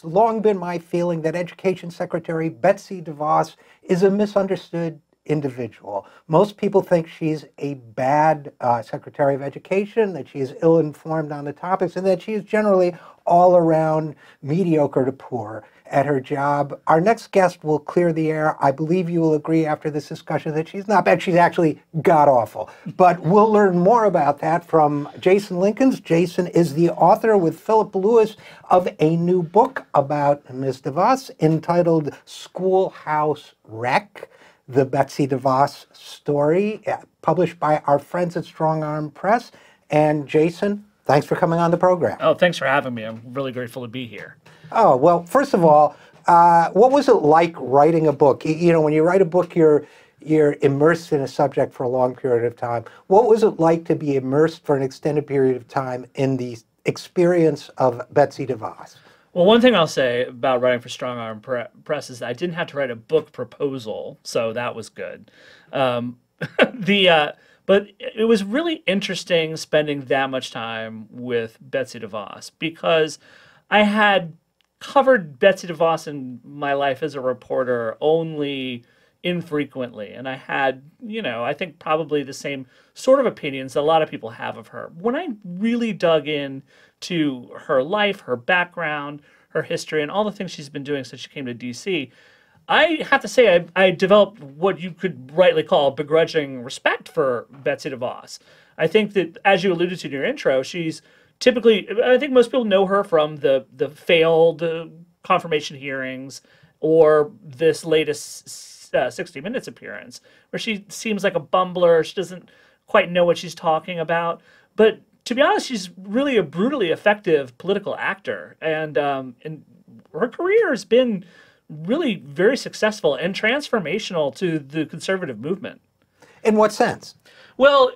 it's long been my feeling that Education Secretary Betsy Devos is a misunderstood individual. Most people think she's a bad Secretary of Education, that she is ill-informed on the topics, and that she is generally all around mediocre to poor at her job. Our next guest will clear the air. I believe you will agree after this discussion that she's not bad. She's actually god-awful. But we'll learn more about that from Jason Linkins. Jason is the author with Philip Lewis of a new book about Ms. DeVos entitled Schoolhouse Wreck: The Betsy DeVos Story, published by our friends at Strong Arm Press. And Jason, thanks for coming on the program. Oh, thanks for having me. I'm really grateful to be here. Oh, well, first of all, what was it like writing a book? You know, when you write a book, you're immersed in a subject for a long period of time. What was it like to be immersed for an extended period of time in the experience of Betsy DeVos? Well, one thing I'll say about writing for Strong Arm Press is that I didn't have to write a book proposal, so that was good. But it was really interesting spending that much time with Betsy DeVos because I had covered Betsy DeVos in my life as a reporter only infrequently, and I had, you know, I think probably the same sort of opinions that a lot of people have of her. When I really dug in to her life, her background, her history, and all the things she's been doing since she came to D.C., I have to say I developed what you could rightly call begrudging respect for Betsy DeVos. I think that, as you alluded to in your intro, she's typically, I think most people know her from the failed confirmation hearings or this latest 60 Minutes appearance, where she seems like a bumbler. She doesn't quite know what she's talking about. But to be honest, she's really a brutally effective political actor. And her career has been really very successful and transformational to the conservative movement. In what sense? Well,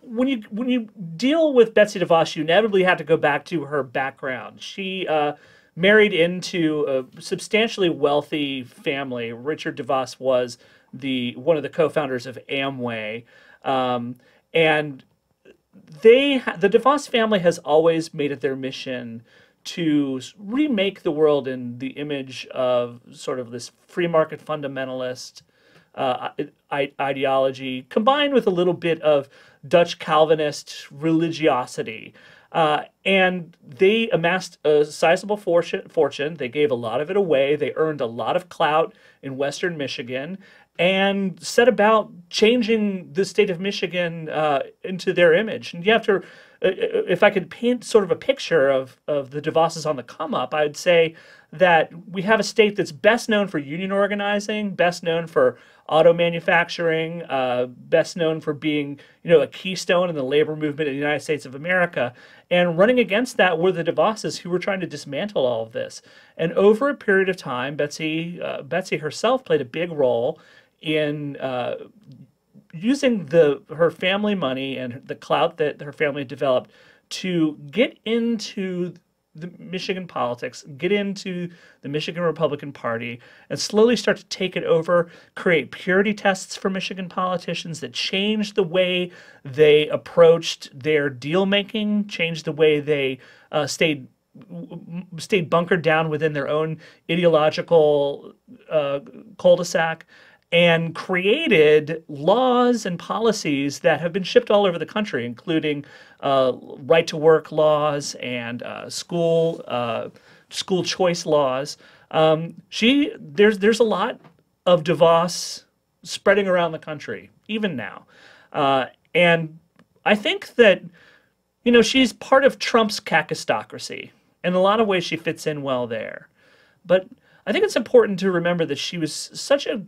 when you deal with Betsy DeVos, you inevitably have to go back to her background. She married into a substantially wealthy family. Richard DeVos was one of the co-founders of Amway, and the DeVos family has always made it their mission to remake the world in the image of sort of this free market fundamentalist ideology, combined with a little bit of Dutch Calvinist religiosity. And they amassed a sizable fortune. They gave a lot of it away. They earned a lot of clout in Western Michigan and set about changing the state of Michigan into their image. And you have to, if I could paint sort of a picture of the DeVos's on the come up, I'd say that we have a state that's best known for union organizing, best known for auto manufacturing, best known for being, you know, a keystone in the labor movement in the United States of America. And running against that were the DeVos's, who were trying to dismantle all of this. And over a period of time, Betsy herself played a big role in using her family money and the clout that her family developed to get into the Michigan politics, get into the Michigan Republican Party, and slowly start to take it over, create purity tests for Michigan politicians that changed the way they approached their deal making, changed the way they stayed bunkered down within their own ideological cul-de-sac, and created laws and policies that have been shipped all over the country, including right-to-work laws and school choice laws. There's a lot of DeVos spreading around the country, even now. And I think that, you know, she's part of Trump's kakistocracy. In a lot of ways, she fits in well there. But I think it's important to remember that she was such a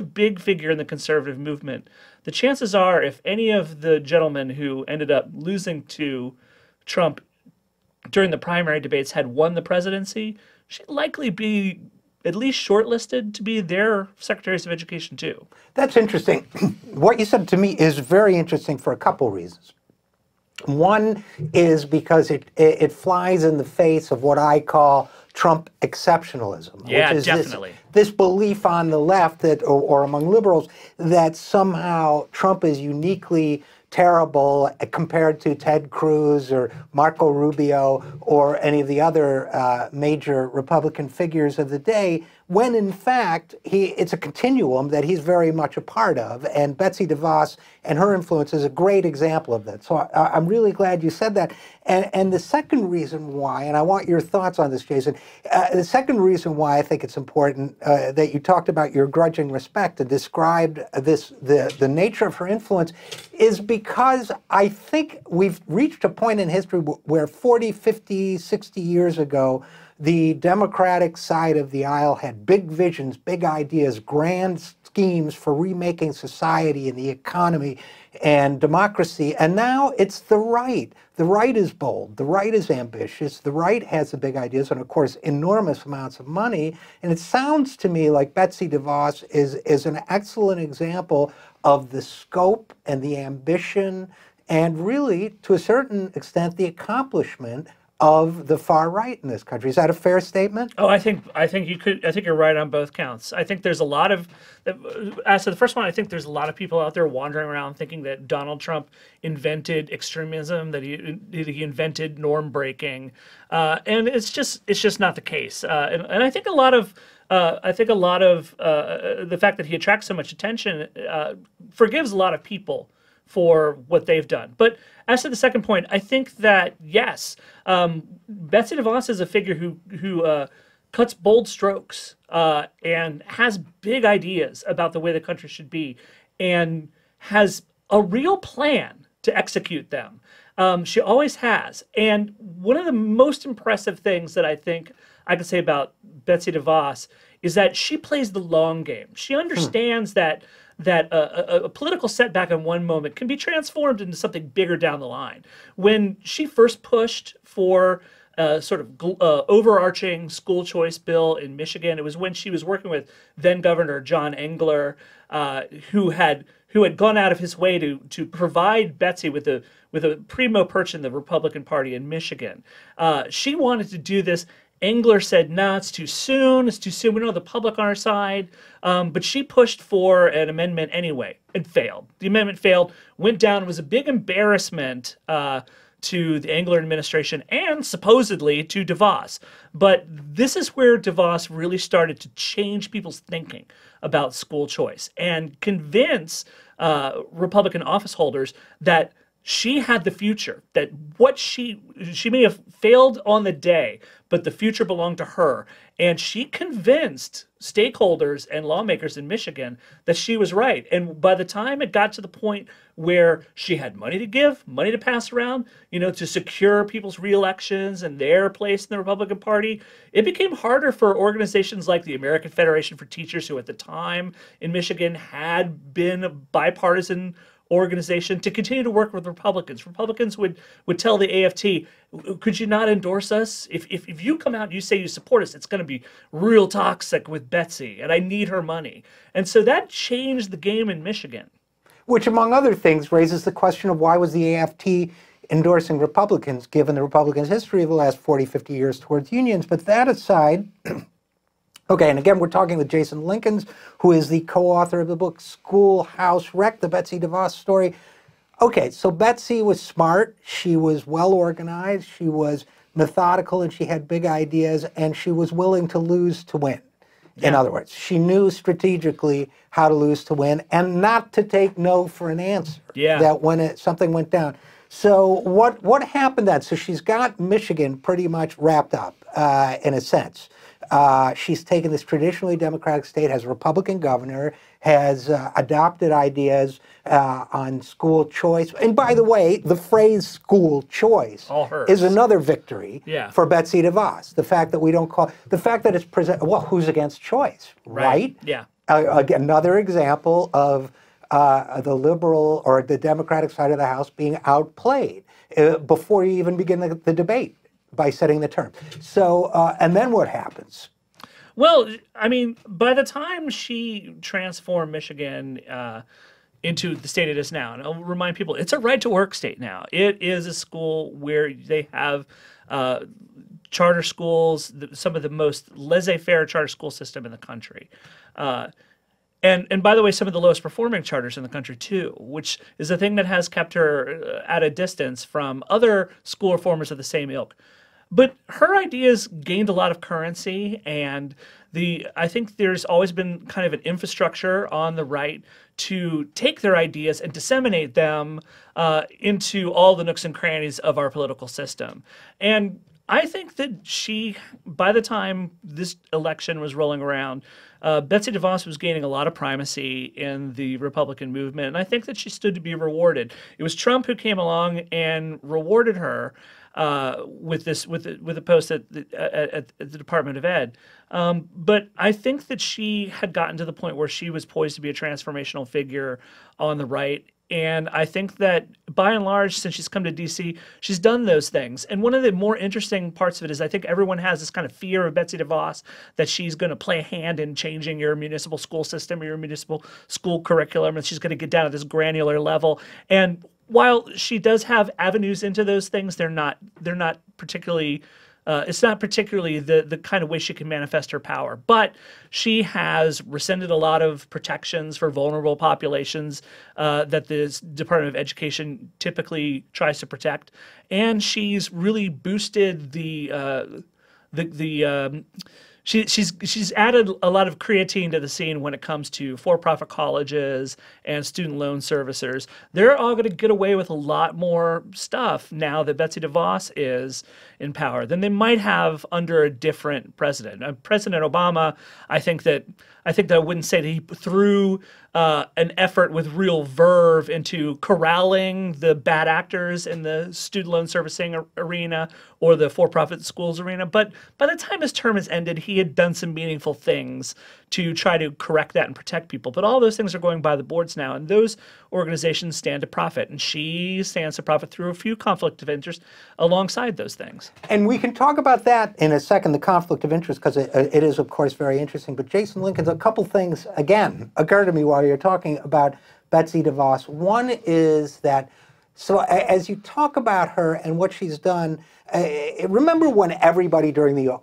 big figure in the conservative movement. The chances are, if any of the gentlemen who ended up losing to Trump during the primary debates had won the presidency, she'd likely be at least shortlisted to be their secretaries of education too. That's interesting. What you said to me is very interesting for a couple reasons. One is because it flies in the face of what I call Trump exceptionalism. Yeah, which is definitely. This belief on the left that, or among liberals, that somehow Trump is uniquely terrible compared to Ted Cruz or Marco Rubio or any of the other major Republican figures of the day, when in fact it's a continuum that he's very much a part of. And Betsy DeVos and her influence is a great example of that. So I'm really glad you said that. And the second reason why, and I want your thoughts on this, Jason, the second reason why I think it's important that you talked about your grudging respect and described the nature of her influence is because I think we've reached a point in history where 40, 50, 60 years ago, the Democratic side of the aisle had big visions, big ideas, grand schemes for remaking society and the economy and democracy. And now it's the right. The right is bold. The right is ambitious. The right has the big ideas and, of course, enormous amounts of money. And it sounds to me like Betsy DeVos is an excellent example of the scope and the ambition and really, to a certain extent, the accomplishment of the far right in this country. Is that a fair statement? Oh, I think you're right on both counts. I think there's a lot of, as to the first one, I think there's a lot of people out there wandering around thinking that Donald Trump invented extremism, that he invented norm breaking, and it's just not the case. And I think a lot of the fact that he attracts so much attention forgives a lot of people for what they've done. But as to the second point, I think that, yes, Betsy DeVos is a figure who cuts bold strokes and has big ideas about the way the country should be and has a real plan to execute them. She always has. And one of the most impressive things that I think I can say about Betsy DeVos is that she plays the long game. She understands that a political setback in one moment can be transformed into something bigger down the line. When she first pushed for a sort of overarching school choice bill in Michigan, it was when she was working with then Governor John Engler, who had gone out of his way to provide Betsy with a primo perch in the Republican Party in Michigan. She wanted to do this. Engler said, no, it's too soon. It's too soon. We don't have the public on our side. But she pushed for an amendment anyway. It failed. The amendment failed, went down. It was a big embarrassment to the Engler administration and supposedly to DeVos. But this is where DeVos really started to change people's thinking about school choice and convince Republican office holders that she had the future, that what she may have failed on the day, but the future belonged to her. And she convinced stakeholders and lawmakers in Michigan that she was right. And by the time it got to the point where she had money to give, money to pass around, to secure people's reelections and their place in the Republican Party, it became harder for organizations like the American Federation for Teachers, who at the time in Michigan had been a bipartisan organization, to continue to work with Republicans. Republicans would tell the AFT, could you not endorse us? If you come out and you say you support us, it's going to be real toxic with Betsy, and I need her money. And so that changed the game in Michigan. Which, among other things, raises the question of why was the AFT endorsing Republicans, given the Republicans' history of the last 40, 50 years towards unions. But that aside, okay, and again, we're talking with Jason Linkins, who is the co-author of the book Schoolhouse Wreck, the Betsy DeVos story. Okay, so Betsy was smart, she was well-organized, she was methodical, and she had big ideas, and she was willing to lose to win. Yeah. In other words, she knew strategically how to lose to win and not to take no for an answer. Yeah. That when something went down. So what happened then? So she's got Michigan pretty much wrapped up in a sense. She's taken this traditionally Democratic state, has a Republican governor, has adopted ideas on school choice. And by the way, the phrase school choice is another victory for Betsy DeVos. The fact that we don't call, the fact that it's presented, well, who's against choice, right? Yeah. Another example of the liberal or the Democratic side of the House being outplayed before you even begin the debate by setting the term. So, and then what happens? Well, I mean, by the time she transformed Michigan into the state it is now, and I'll remind people, it's a right-to-work state now. It is a school where they have charter schools, some of the most laissez-faire charter school system in the country. And by the way, some of the lowest performing charters in the country too, which is a thing that has kept her at a distance from other school reformers of the same ilk. But her ideas gained a lot of currency, and I think there's always been kind of an infrastructure on the right to take their ideas and disseminate them into all the nooks and crannies of our political system. And I think that by the time this election was rolling around, Betsy Devos was gaining a lot of primacy in the Republican movement, and I think that she stood to be rewarded. It was Trump who came along and rewarded her with a post at the Department of Ed. But I think that she had gotten to the point where she was poised to be a transformational figure on the right. And I think that by and large, since she's come to DC, she's done those things. And one of the more interesting parts of it is I think everyone has this kind of fear of Betsy DeVos that she's going to play a hand in changing your municipal school system or your municipal school curriculum, and she's going to get down at this granular level. And while she does have avenues into those things, they're not particularly. It's not particularly the kind of way she can manifest her power, but she has rescinded a lot of protections for vulnerable populations that the Department of Education typically tries to protect, and she's really boosted She's added a lot of creatine to the scene when it comes to for-profit colleges and student loan servicers. They're all going to get away with a lot more stuff now that Betsy DeVos is in power than they might have under a different president. President Obama, I think that I wouldn't say that he threw an effort with real verve into corralling the bad actors in the student loan servicing arena or the for-profit schools arena. But by the time his term has ended, he had done some meaningful things to try to correct that and protect people. But all those things are going by the boards now, and those organizations stand to profit. And she stands to profit through a few conflict of interest alongside those things. And we can talk about that in a second, the conflict of interest, because it is, of course, very interesting. But Jason Linkins, a couple things, again, occurred to me while you're talking about Betsy DeVos. One is that, so as you talk about her and what she's done, remember when everybody during the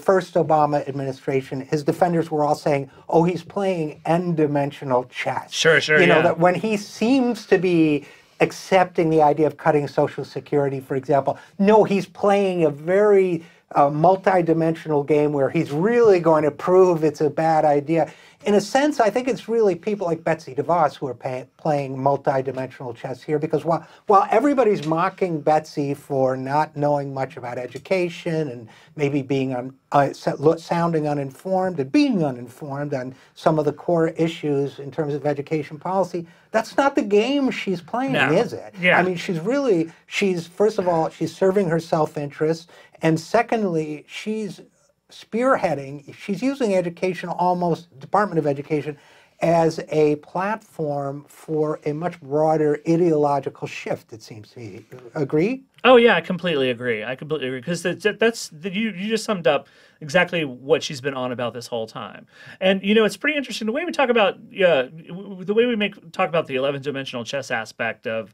first Obama administration, his defenders were all saying, oh, he's playing n-dimensional chess. Sure, You know, yeah. that when he seems to be accepting the idea of cutting Social Security, for example, no, he's playing a very multi-dimensional game where he's really going to prove it's a bad idea. In a sense, I think it's really people like Betsy DeVos who are playing multi-dimensional chess here, because while everybody's mocking Betsy for not knowing much about education and maybe being sounding uninformed and being uninformed on some of the core issues in terms of education policy, that's not the game she's playing, is it? Yeah. I mean, she's first of all, she's serving her self-interest, and secondly, she's spearheading, she's using education, almost Department of Education, as a platform for a much broader ideological shift, it seems to me. Agree? Oh yeah, I completely agree. Because you just summed up exactly what she's been on about this whole time. And you know, it's pretty interesting the way we talk about the way we talk about the 11-dimensional chess aspect of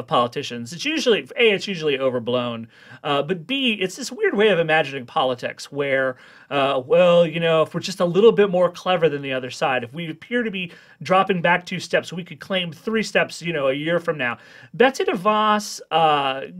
politicians. It's usually it's usually overblown, but B, it's this weird way of imagining politics where well, you know, if we're just a little bit more clever than the other side, if we appear to be dropping back 2 steps, we could claim 3 steps, you know, a year from now. Betsy DeVos,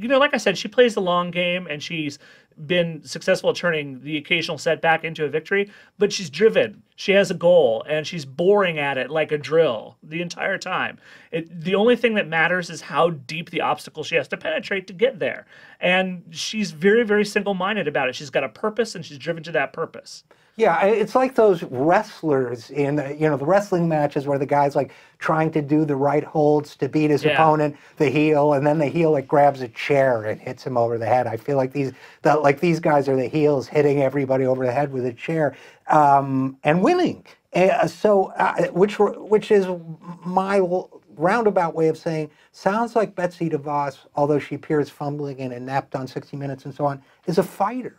you know, like I said, she plays the long game, and she's been successful at turning the occasional setback into a victory, but she's driven. She has a goal, and she's boring at it like a drill the entire time. The only thing that matters is how deep the obstacle she has to penetrate to get there. And she's very, very single-minded about it. She's got a purpose, and she's driven to that purpose. Yeah, it's like those wrestlers in, you know, the wrestling matches where the guy's like trying to do the right holds to beat his opponent, the heel, and then the heel like grabs a chair and hits him over the head. I feel like these guys are the heels hitting everybody over the head with a chair and winning. Which is my roundabout way of saying, sounds like Betsy DeVos, although she appears fumbling and inept on 60 Minutes and so on, is a fighter.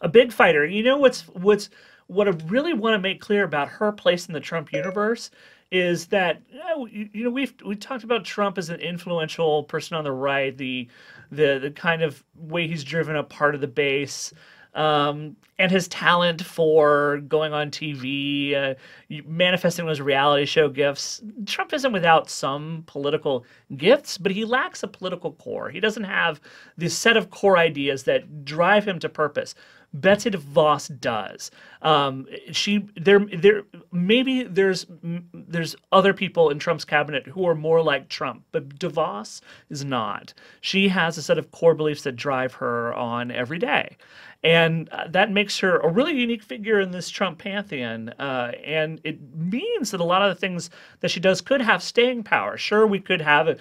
A big fighter. You know what I really want to make clear about her place in the Trump universe is that you know we talked about Trump as an influential person on the right, the kind of way he's driven up part of the base. and his talent for going on TV, manifesting those reality show gifts. Trump isn't without some political gifts, but he lacks a political core. He doesn't have this set of core ideas that drive him to purpose. Betsy DeVos does. Maybe there's other people in Trump's cabinet who are more like Trump, but DeVos is not. She has a set of core beliefs that drive her on every day. And that makes her a really unique figure in this Trump pantheon. And it means that a lot of the things that she does could have staying power. Sure, we could have a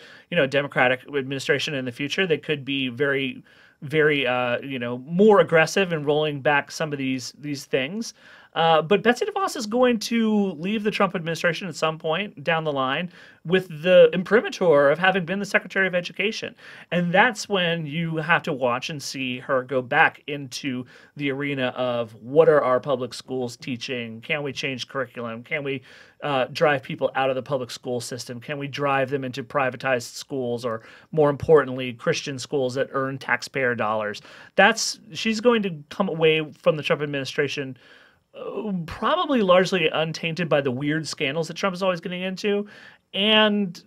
Democratic administration in the future. They could be very more aggressive in rolling back some of these things. But Betsy DeVos is going to leave the Trump administration at some point down the line with the imprimatur of having been the Secretary of Education. And that's when you have to watch and see her go back into the arena of what are our public schools teaching? Can we change curriculum? Can we drive people out of the public school system? Can we drive them into privatized schools, or more importantly, Christian schools that earn taxpayer dollars? She's going to come away from the Trump administration probably largely untainted by the weird scandals that Trump is always getting into, and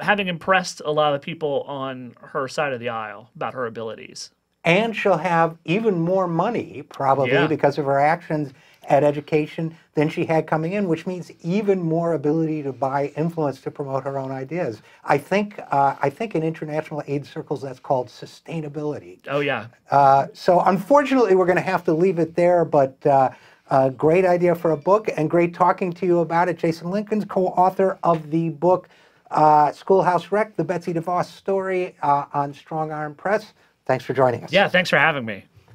having impressed a lot of people on her side of the aisle about her abilities. And she'll have even more money, probably, because of her actions at education than she had coming in, which means even more ability to buy influence to promote her own ideas. I think in international aid circles that's called sustainability. Oh, yeah. So unfortunately, we're going to have to leave it there, but great idea for a book, and great talking to you about it. Jason Linkins, co-author of the book Schoolhouse Wreck, the Betsy DeVos story on Strong Arm Press. Thanks for joining us. Yeah, thanks for having me.